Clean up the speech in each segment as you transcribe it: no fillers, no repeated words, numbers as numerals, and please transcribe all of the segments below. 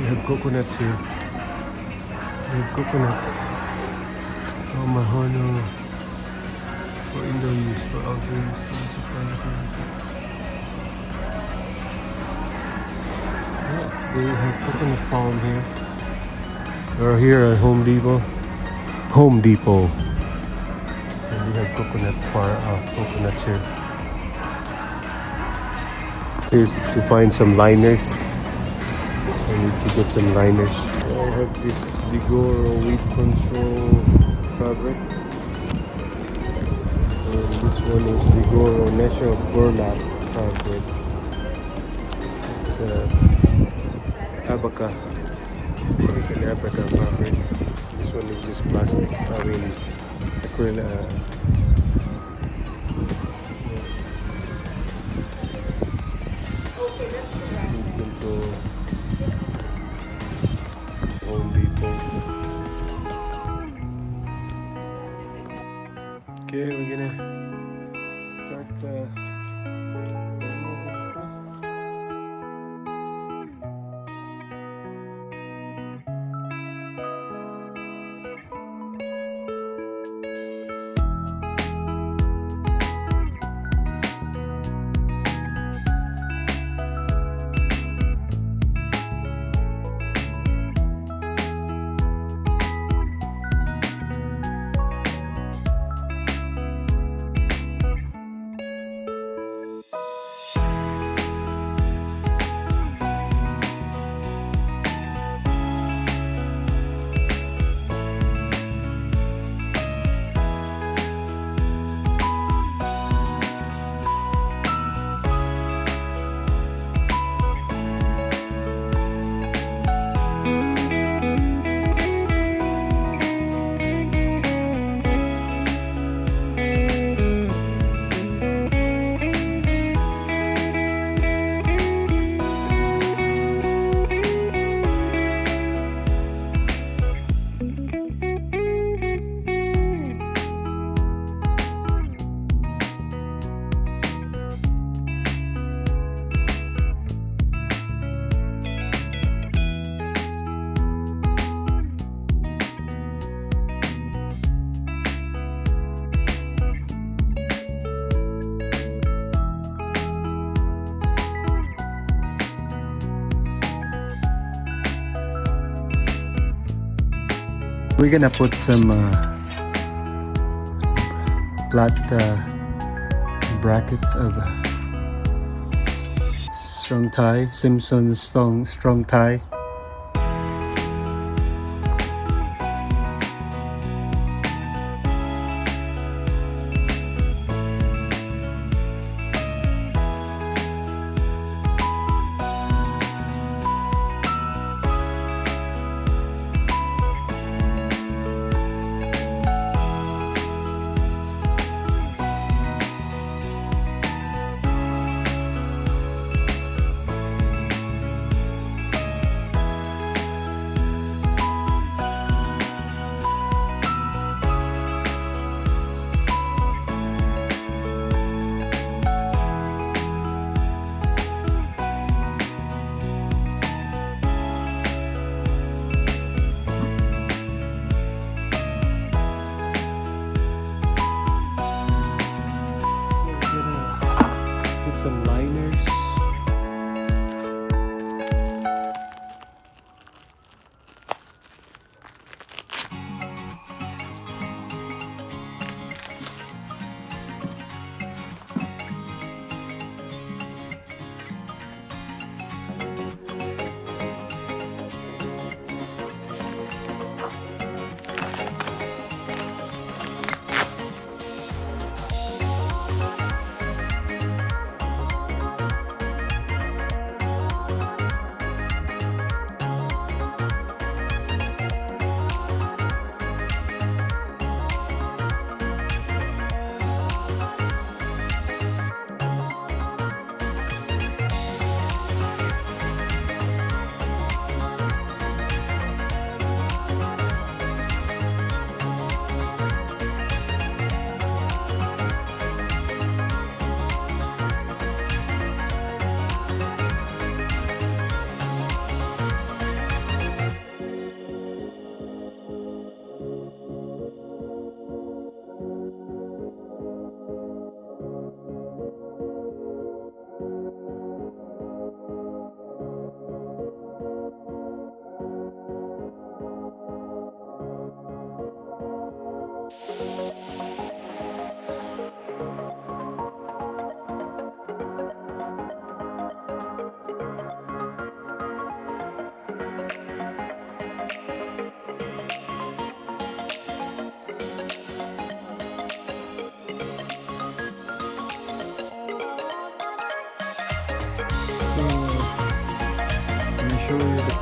We have coconuts here. We have coconuts. Mahono for indoor use, for outdoor use. Yeah, they have coconut palm here. We're here at Home Depot. Home Depot. And we have coconuts here. Here to find some liners. I need to get some liners. I have this Vigoro weed control fabric. And this one is Vigoro natural burlap fabric. It's abaca. It's like an abaca fabric. This one is just plastic. I mean acrylic. Weed control. Home Depot. Okay, we're gonna start we're gonna put some flat brackets of strong tie, Simpson's strong tie.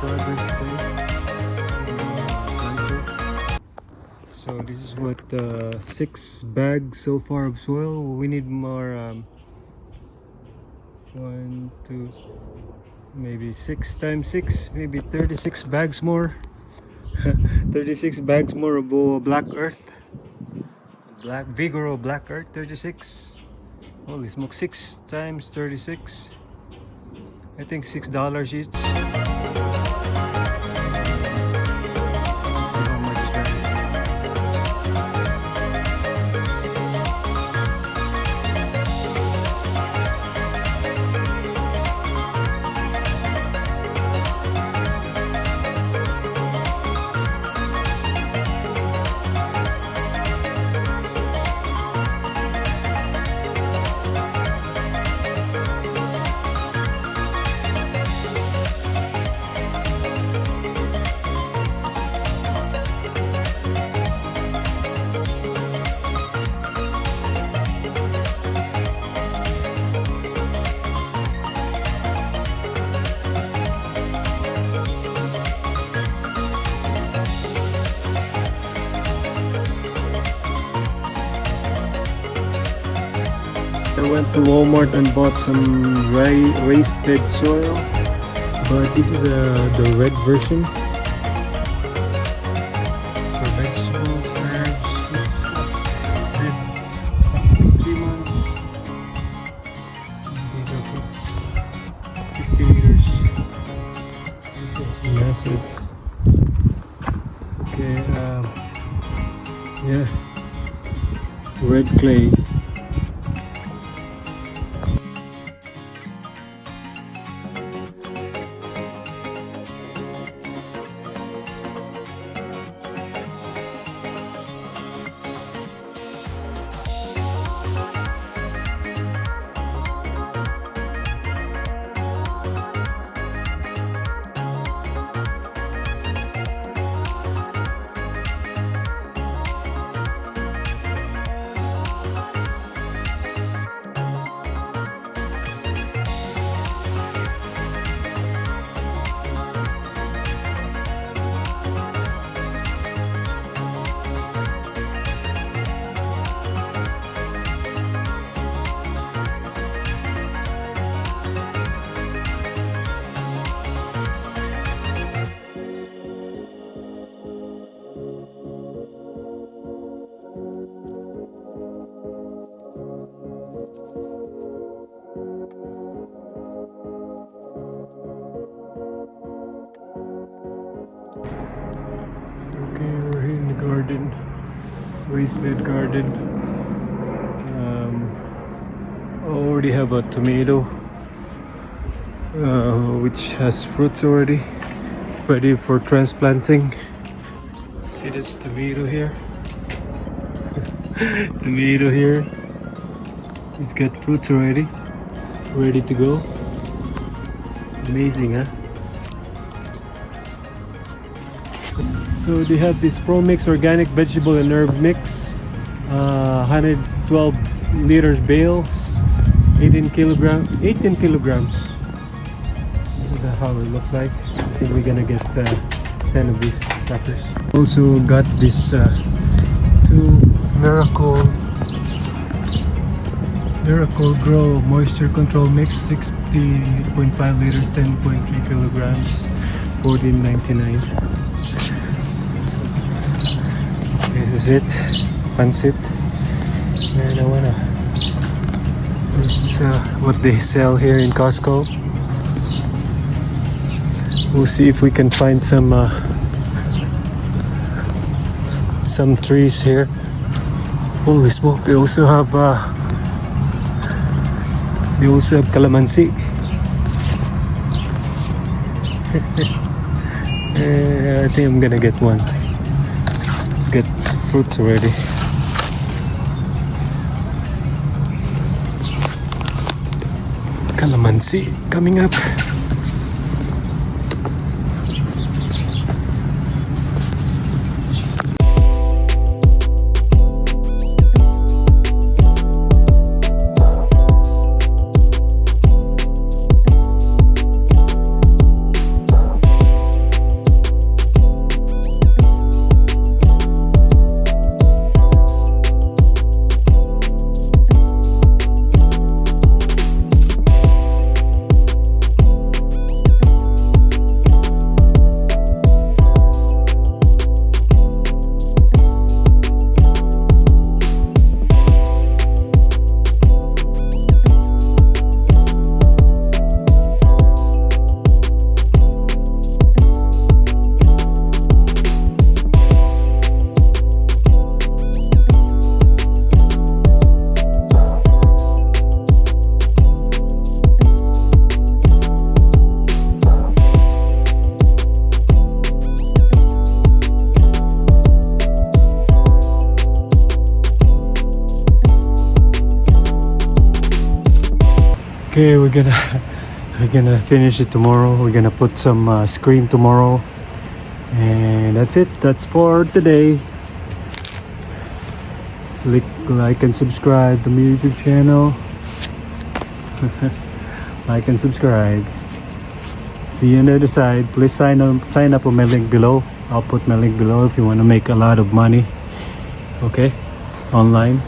progress today. So this is what 6 bags so far of soil. We need more. 1, 2, maybe 6 times 6, maybe 36 bags more. 36 bags more of black earth. Black Vigoro black earth 36. Holy smoke, 6 times 36. I think $6 each. Let's see how much is that. I went to Walmart and bought some raised bed soil, but this is the red version for vegetables, herbs, fruits, fruits, 3 months, bigger fruits, 50 liters. This is massive. Okay, yeah, red clay. Okay, we're here in the garden, raised bed garden. I already have a tomato, which has fruits already, ready for transplanting. See this tomato here? Tomato here. It's got fruits already, ready to go. Amazing, huh? So they have this Pro Mix organic vegetable and herb mix, 112 liters bales, 18 kilograms. This is how it looks like. I think we're gonna get 10 of these suckers. Also got this 2 Miracle Grow moisture control mix, 60.5 liters, 10.3 kilograms, $14.99. This is it, pancit. And this is what they sell here in Costco. We'll see if we can find some trees here. Holy smoke! They also have calamansi. I think I'm gonna get one. Let's get fruits already. Calamansi coming up. Okay, we're gonna finish it tomorrow. We're gonna put some screen tomorrow, and that's it. That's for today. Click like and subscribe to the music channel. Like and subscribe. See you on the other side. Please sign up on my link below. I'll put my link below if you want to make a lot of money. Okay, online.